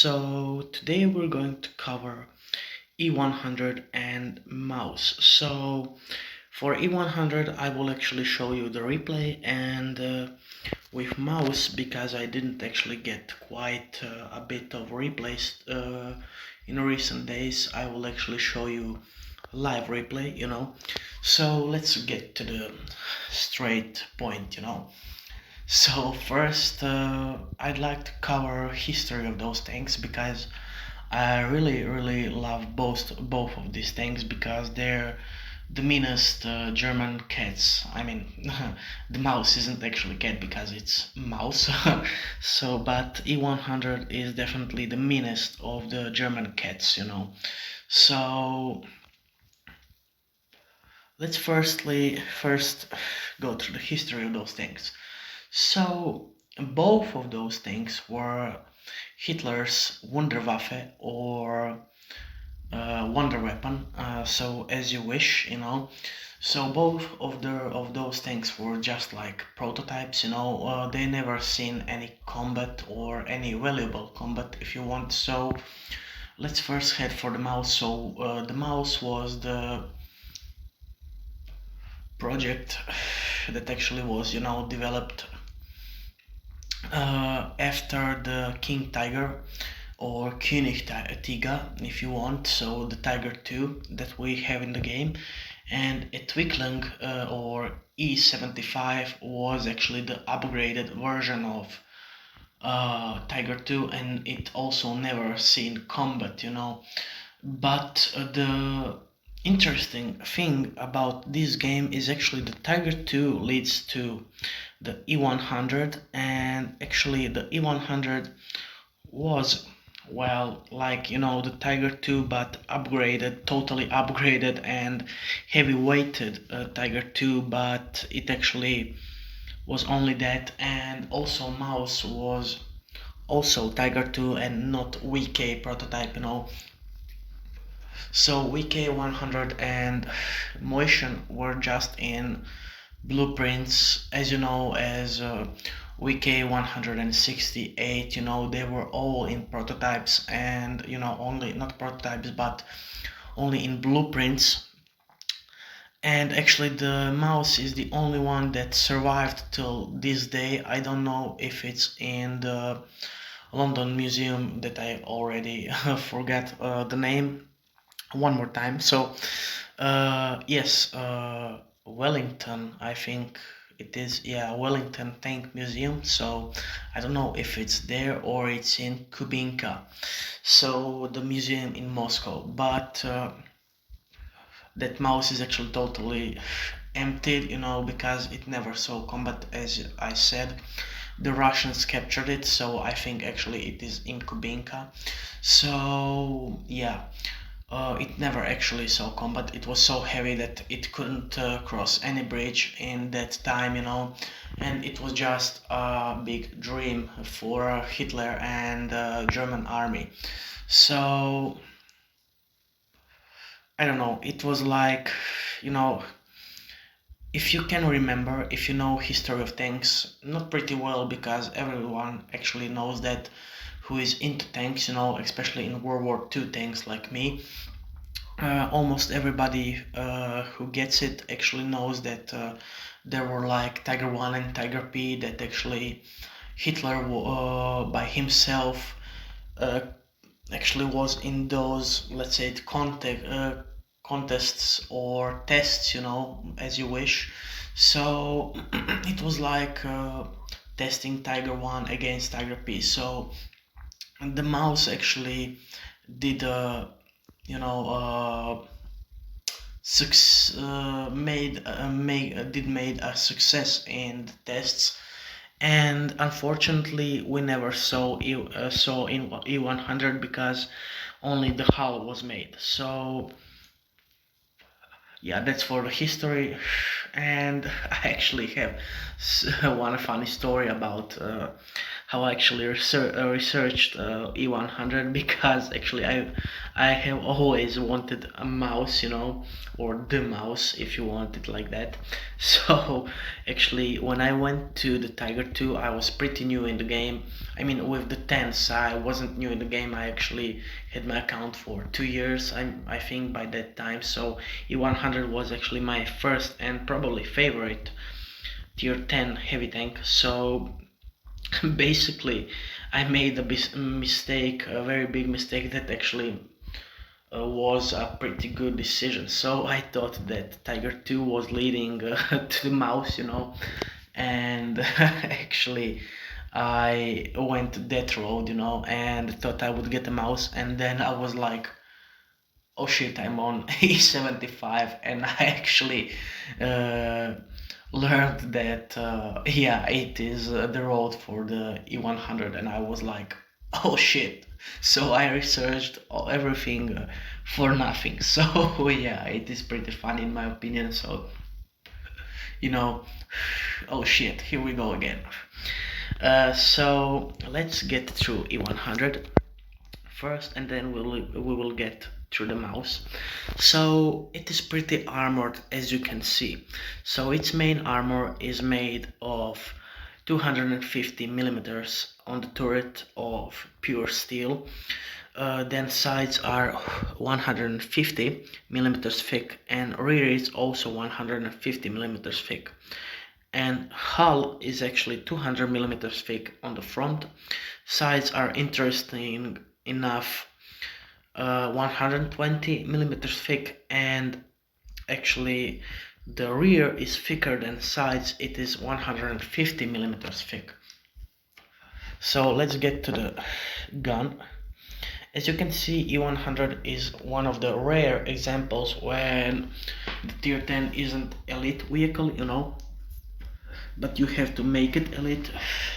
So today we're going to cover E-100 and MAUS. So for E-100 I will actually show you the replay, and with MAUS, because I didn't actually get quite a bit of replays in recent days, I will actually show you live replay. So let's get to the straight point. So first, I'd like to cover history of those tanks, because I really love both of these tanks, because they're the meanest German cats. I mean, the mouse isn't actually cat because it's mouse. So, but E-100 is definitely the meanest of the German cats. So let's first go through the history of those tanks. So both of those things were Hitler's Wunderwaffe, or wonder weapon, so as you wish. So both of those things were just like prototypes. They never seen any combat or any valuable combat, if you want. So let's first head for the mouse. So the mouse was the project that actually was developed after the King Tiger, or König Tiger, if you want, so the Tiger 2 that we have in the game. And Entwicklung, or E75, was actually the upgraded version of Tiger 2, and it also never seen combat. But the interesting thing about this game is actually the Tiger 2 leads to the E-100, and actually the E-100 was, well, like the Tiger 2, but upgraded, totally upgraded and heavy weighted Tiger 2, but it actually was only that. And also MAUS was also Tiger 2 and not VK prototype. So VK100 and Motion were just in blueprints, as as VK168. They were all in prototypes, and only not prototypes but only in blueprints. And actually the mouse is the only one that survived till this day. I don't know if it's in the London Museum, that I already forgot the name one more time. So yes, Wellington, I think it is. Yeah, Wellington Tank Museum. So I don't know if it's there or it's in Kubinka, so the museum in Moscow. But that mouse is actually totally emptied, because it never saw combat, as I said. The Russians captured it, so I think actually it is in Kubinka. So yeah, it never actually saw combat. It was so heavy that it couldn't cross any bridge in that time. And it was just a big dream for Hitler and German army. So I don't know, it was like, you know, if you can remember, if you know history of tanks, not pretty well, because everyone actually knows that, who is into tanks, especially in World War II tanks like me. Almost everybody who gets it actually knows that there were like Tiger 1 and Tiger P, that actually Hitler by himself uh, actually was in those, let's say, contests or tests, as you wish. So it was like testing Tiger 1 against Tiger P. So the mouse actually did a, you know, made a success in the tests. And unfortunately we never saw in E-100, because only the hull was made. So yeah, that's for the history. And I actually have one funny story about how I actually researched E-100, because actually I have always wanted a mouse, you know, or the mouse if you want it like that. So actually when I went to the Tiger 2, I was pretty new in the game. I mean, with the 10s I wasn't new in the game. I actually had my account for 2 years, I think, by that time. So E-100 was actually my first and probably favorite tier 10 heavy tank. So basically I made a mistake, a very big mistake, that actually was a pretty good decision. So I thought that Tiger 2 was leading to the mouse, you know, and actually I went that road, you know, and thought I would get a mouse, and then I was like, oh shit, I'm on E75, and I actually uh, learned that yeah, it is the road for the E100, and I was like, oh shit. So I researched everything for nothing. So yeah, it is pretty fun in my opinion. So, you know, oh shit, here we go again. So let's get through E100 first, and then we will get through the mouse. So it is pretty armored, as you can see. So its main armor is made of 250 millimeters on the turret of pure steel. Then sides are 150 millimeters thick, and rear is also 150 millimeters thick. And hull is actually 200 millimeters thick on the front. Sides are interesting enough, 120 millimeters thick, and actually the rear is thicker than sides. It is 150 millimeters thick. So let's get to the gun. As you can see, E100 is one of the rare examples when the tier 10 isn't elite vehicle, you know, but you have to make it elite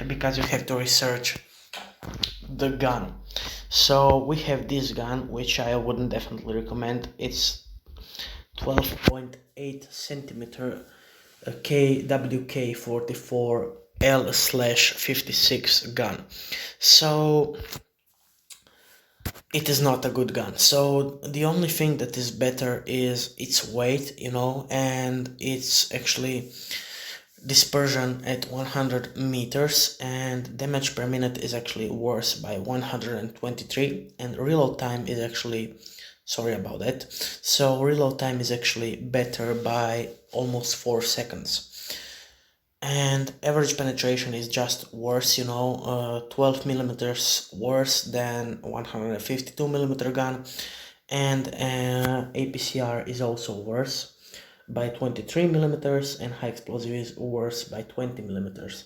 because you have to research the gun. So we have this gun, which I wouldn't definitely recommend. It's 12.8 centimeter KWK44 L/56 gun. So it is not a good gun. So the only thing that is better is its weight, you know, and it's actually dispersion at 100 meters, and damage per minute is actually worse by 123, and reload time is actually, sorry about that, so reload time is actually better by almost 4 seconds. And average penetration is just worse, you know, 12 millimeters worse than 152 millimeter gun, and APCR is also worse by 23 millimeters, and high explosive is worse by 20 millimeters.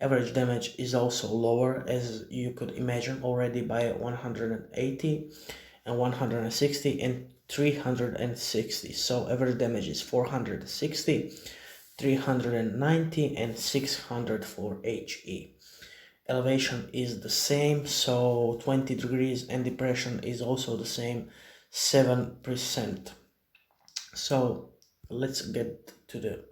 Average damage is also lower, as you could imagine already, by 180 and 160 and 360. So average damage is 460, 390 and 600 for HE. Elevation is the same, so 20 degrees, and depression is also the same, 7%. So let's get to the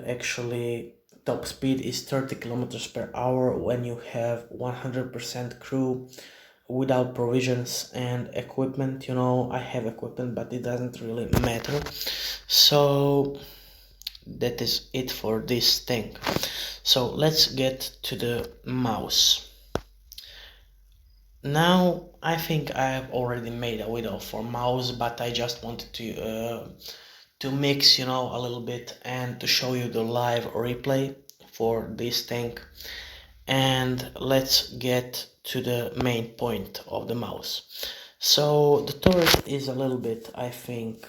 actually top speed is 30 kilometers per hour when you have 100% crew without provisions and equipment. You know, I have equipment, but it doesn't really matter. So that is it for this tank. So let's get to the MAUS. Now I think I have already made a video for MAUS, but I just wanted to mix, you know, a little bit and to show you the live replay for this tank. And let's get to the main point of the MAUS. So the turret is a little bit, I think,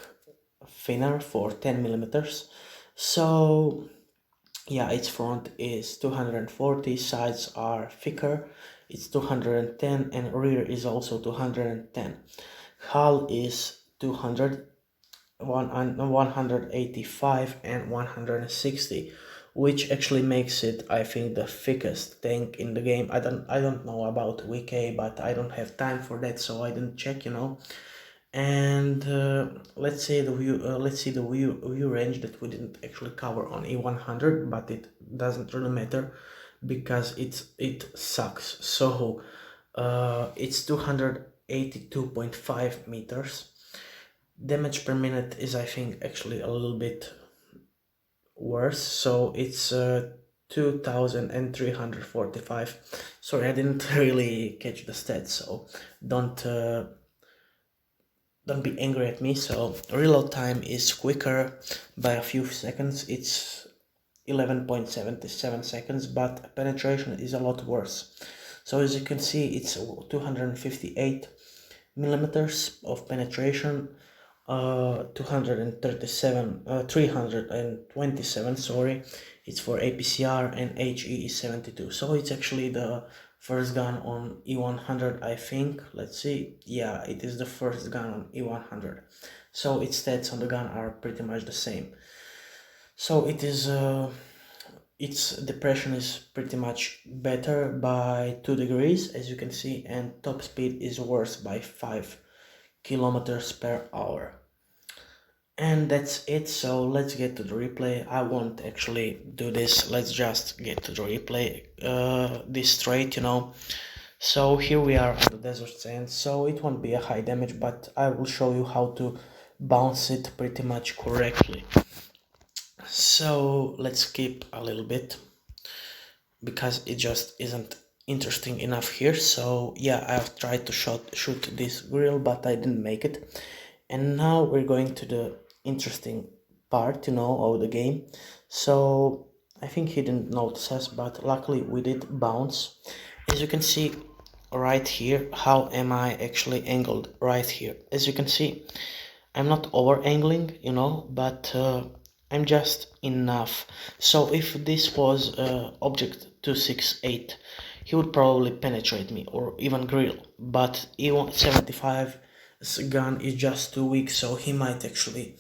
thinner for 10 millimeters. So yeah, its front is 240, sides are thicker, it's 210, and rear is also 210. Hull is 200, 185 and 160, which actually makes it, I think, the thickest tank in the game. I don't know about VK, but I don't have time for that, so I didn't check, you know. And let's see the view range that we didn't actually cover on E100, but it doesn't really matter because it sucks. So it's 282.5 meters. Damage per minute is, I think, actually a little bit worse, so it's 2345. Sorry, I didn't really catch the stats, so don't be angry at me. So reload time is quicker by a few seconds, it's 11.77 seconds, but penetration is a lot worse. So as you can see, it's 258 millimeters of penetration, 327, sorry, it's for APCR, and HE is 72. So it's actually the first gun on E-100, I think. Let's see. Yeah, it is the first gun on E-100. So its stats on the gun are pretty much the same. So it is its depression is pretty much better by 2 degrees, as you can see, and top speed is worse by 5 kilometers per hour. And that's it. So let's get to the replay. I won't actually do this, let's just get to the replay this straight, you know. So here we are on the desert sand, so it won't be a high damage, but I will show you how to bounce it pretty much correctly. So let's skip a little bit because it just isn't interesting enough here. So yeah, I've tried to shoot this grill, but I didn't make it. And now we're going to the interesting part, you know, of the game. So I think he didn't notice us, but luckily we did bounce. As you can see right here, how am I actually angled right here? As you can see, I'm not over angling, you know, but I'm just enough. So if this was object 268, he would probably penetrate me or even grill, but E-175 gun is just too weak, so he might actually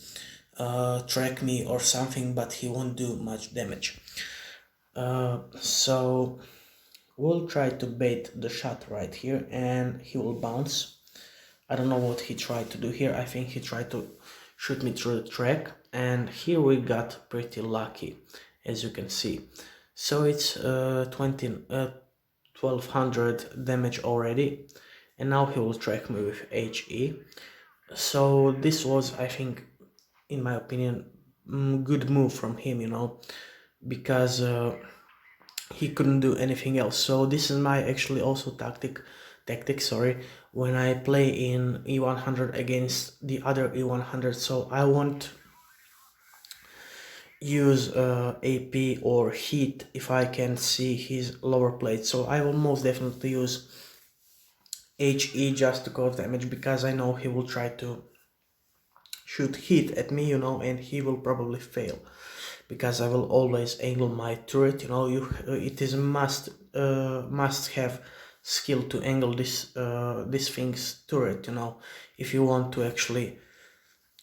track me or something, but he won't do much damage. So we'll try to bait the shot right here, and he will bounce. I don't know what he tried to do here. I think he tried to shoot me through the track, and here we got pretty lucky, as you can see. So it's 1200 damage already, and now he will track me with HE. So this was, I think, in my opinion, good move from him, you know, because he couldn't do anything else. So this is my actually also tactic, sorry, when I play in E-100 against the other E-100. So I won't use AP or heat if I can see his lower plate. So I will most definitely use HE just to cause damage, because I know he will try to shoot heat at me, you know, and he will probably fail, because I will always angle my turret, you know. It is must have skill to angle this thing's turret, you know, if you want to actually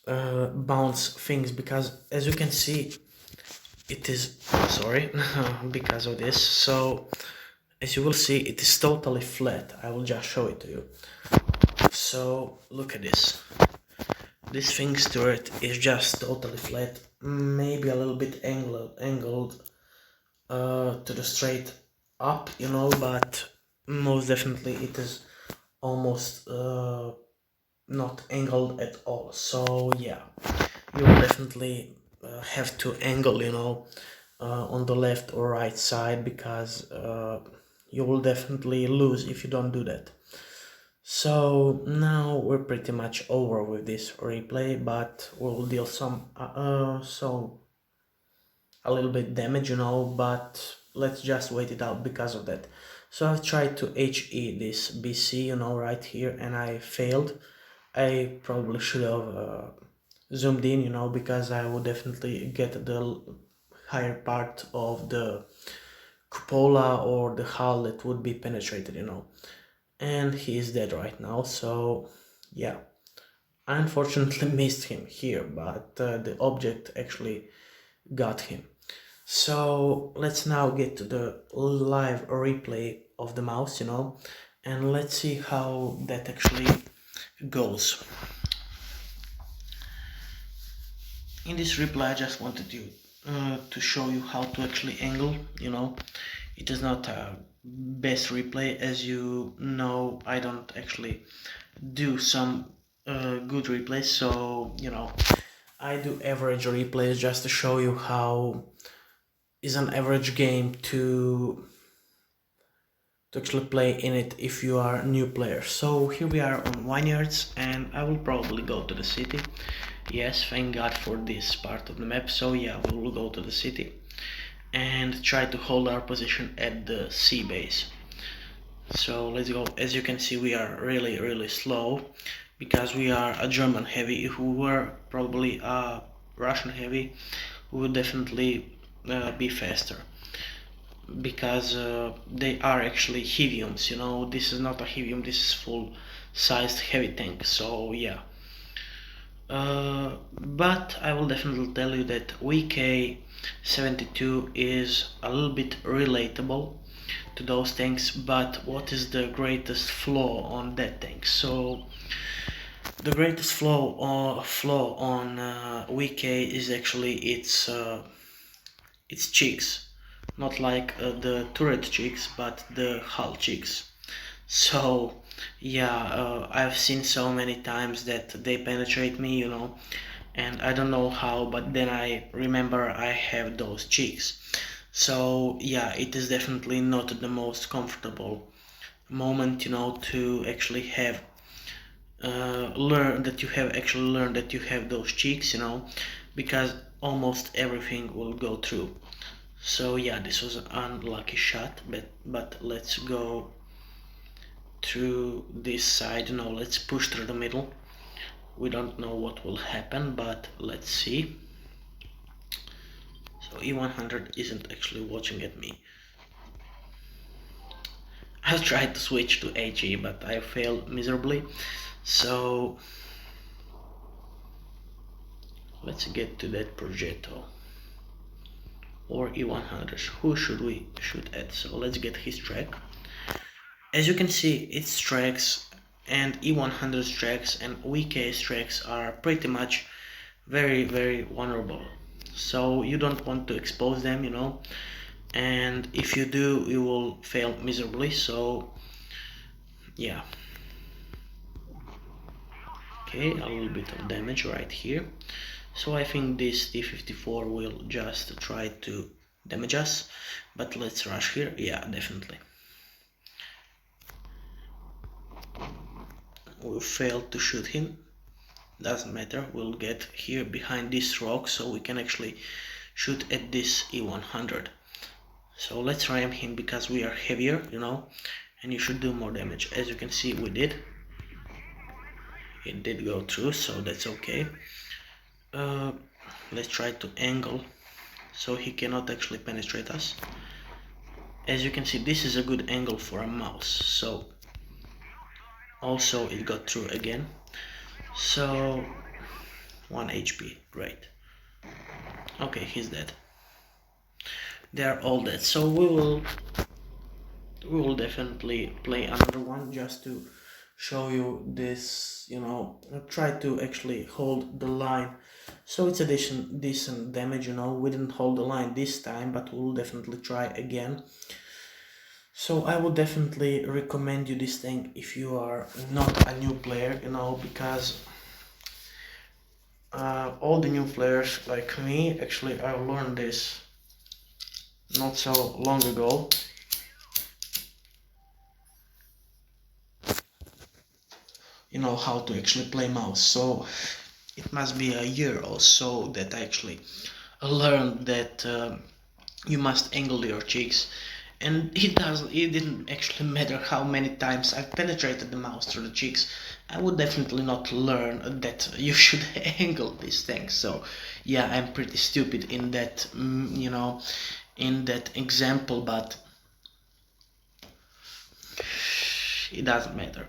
bounce things, because as you can see, it is, sorry, because of this, so as you will see, it is totally flat. I will just show it to you. So look at this. This thing's turret is just totally flat, maybe a little bit angled to the straight up, you know, but most definitely it is almost not angled at all. So yeah, you will definitely have to angle, you know, on the left or right side, because you will definitely lose if you don't do that. So now we're pretty much over with this replay, but we'll deal some a little bit damage, you know, but let's just wait it out because of that. So I tried to HE this BC, you know, right here, and I failed. I probably should have zoomed in, you know, because I would definitely get the higher part of the cupola or the hull that would be penetrated, you know. And he is dead right now, so yeah, I unfortunately missed him here, but the object actually got him. So let's now get to the live replay of the MAUS, you know, and let's see how that actually goes. In this replay I just wanted you to show you how to actually angle, you know. It is not a best replay. As you know, I don't actually do some good replays, so you know, I do average replays just to show you how is an average game to actually play in it if you are a new player. So here we are on vineyards, and I will probably go to the city. Yes, thank God for this part of the map. So yeah, we will go to the city and try to hold our position at the sea base. So let's go. As you can see, we are really slow because we are a German heavy. If we were probably a Russian heavy, we would definitely be faster, because they are actually heaviums. You know, this is not a heavium, this is full sized heavy tank. So yeah, but I will definitely tell you that VK72 is a little bit relatable to those tanks. But what is the greatest flaw on that tank? So the greatest flaw on VK is actually its cheeks, not like the turret cheeks, but the hull cheeks. So yeah, I've seen so many times that they penetrate me, you know, and I don't know how, but then I remember I have those cheeks. So yeah, it is definitely not the most comfortable moment, you know, to actually have learned that you have those cheeks, you know, because almost everything will go through. So yeah, this was an unlucky shot, but let's go through this side. No, let's push through the middle. We don't know what will happen, but let's see. So E-100 isn't actually watching at me. I've tried to switch to HE, but I failed miserably. So let's get to that Progetto or E-100. Who should we shoot at? So let's get his track. As you can see, its tracks and E-100's tracks and VK's tracks are pretty much very vulnerable. So you don't want to expose them, you know, and if you do, you will fail miserably. So yeah, okay, a little bit of damage right here. So I think this T-54 will just try to damage us, but let's rush here. Yeah, definitely. We failed to shoot him. Doesn't matter, we'll get here behind this rock so we can actually shoot at this E-100. So let's ram him because we are heavier, you know, and you should do more damage. As you can see, we did. It did go through, so that's okay. Let's try to angle so he cannot actually penetrate us. As you can see, this is a good angle for a MAUS. So also it got through again. So 1 HP, great. Okay, he's dead. They are all dead. So we will definitely play another one just to show you this, you know, try to actually hold the line. So it's a decent damage, you know. We didn't hold the line this time, but we'll definitely try again. So I would definitely recommend you this thing if you are not a new player, you know, because all the new players like me, actually I learned this not so long ago. You know how to actually play MAUS, so it must be a year or so that I actually learned that you must angle your cheeks, and it didn't actually matter how many times I penetrated the mouse through the cheeks, I would definitely not learn that you should angle these things. So yeah, I'm pretty stupid in that, you know, in that example, but it doesn't matter.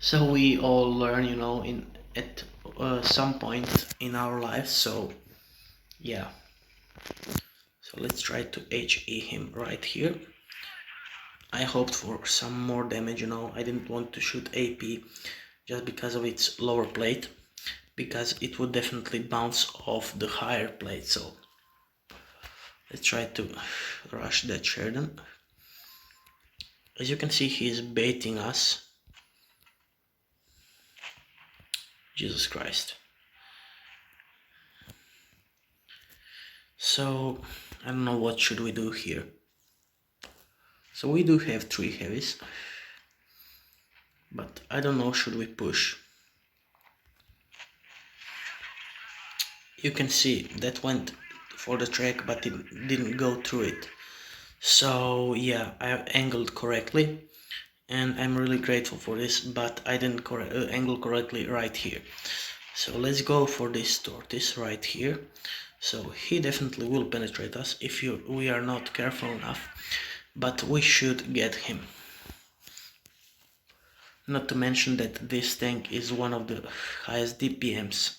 So we all learn, you know, at some point in our lives. So yeah, so let's try to HE him right here. I hoped for some more damage, you know. I didn't want to shoot AP just because of its lower plate, because it would definitely bounce off the higher plate. So let's try to rush that Sheridan. As you can see, he is baiting us. Jesus Christ. So I don't know what should we do here. So we do have 3 heavies, but I don't know, should we push? You can see that went for the track, but it didn't go through it. So yeah, I angled correctly, and I'm really grateful for this, but I didn't angle correctly right here. So let's go for this tortoise right here. So he definitely will penetrate us if we are not careful enough, but we should get him. Not to mention that this tank is one of the highest DPMs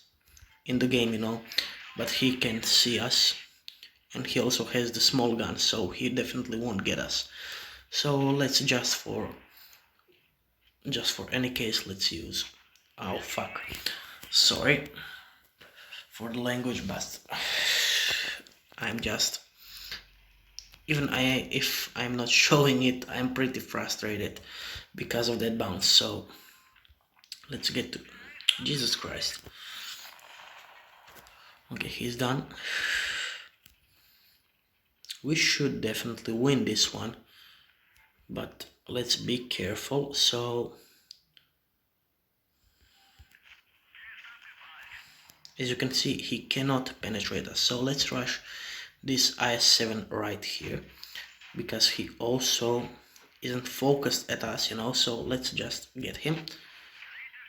in the game, you know, but he can see us, and he also has the small gun, so he definitely won't get us. So let's just for any case, let's use, oh fuck, sorry for the language, but I'm just, even if I'm not showing it, I'm pretty frustrated because of that bounce. So let's get to, Jesus Christ. Okay, he's done. We should definitely win this one, but let's be careful. So as you can see, he cannot penetrate us, so let's rush this IS-7 right here, because he also isn't focused at us, you know. So let's just get him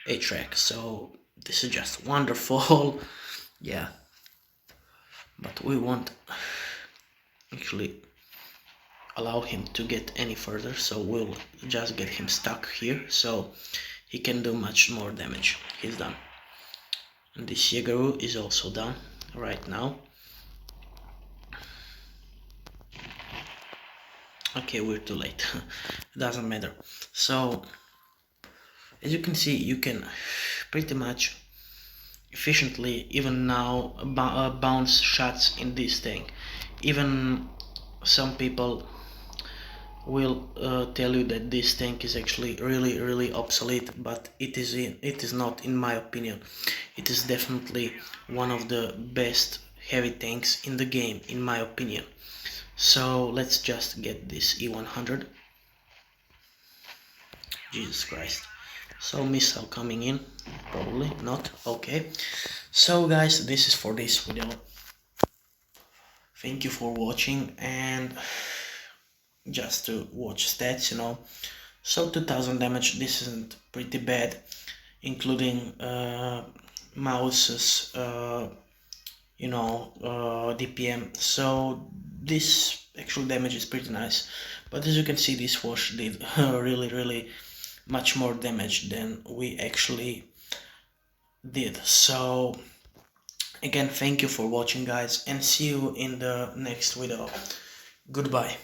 a track. So this is just wonderful. Yeah, but we won't actually allow him to get any further, so we'll just get him stuck here so he can do much more damage. He's done, and this Jägeru is also done right now. Okay, we're too late. It doesn't matter. So as you can see, you can pretty much efficiently even now bounce shots in this tank. Even some people will tell you that this tank is actually really obsolete, but it is not, in my opinion. It is definitely one of the best heavy tanks in the game, in my opinion. So let's just get this E-100. Jesus Christ. So missile coming in, probably not. Okay, so guys, this is for this video. Thank you for watching, and just to watch stats, you know. So 2000 damage, this isn't pretty bad, including MAUS's you know, DPM. So this actual damage is pretty nice, but as you can see, this wash did really much more damage than we actually did. So again, thank you for watching, guys, and see you in the next video. Goodbye.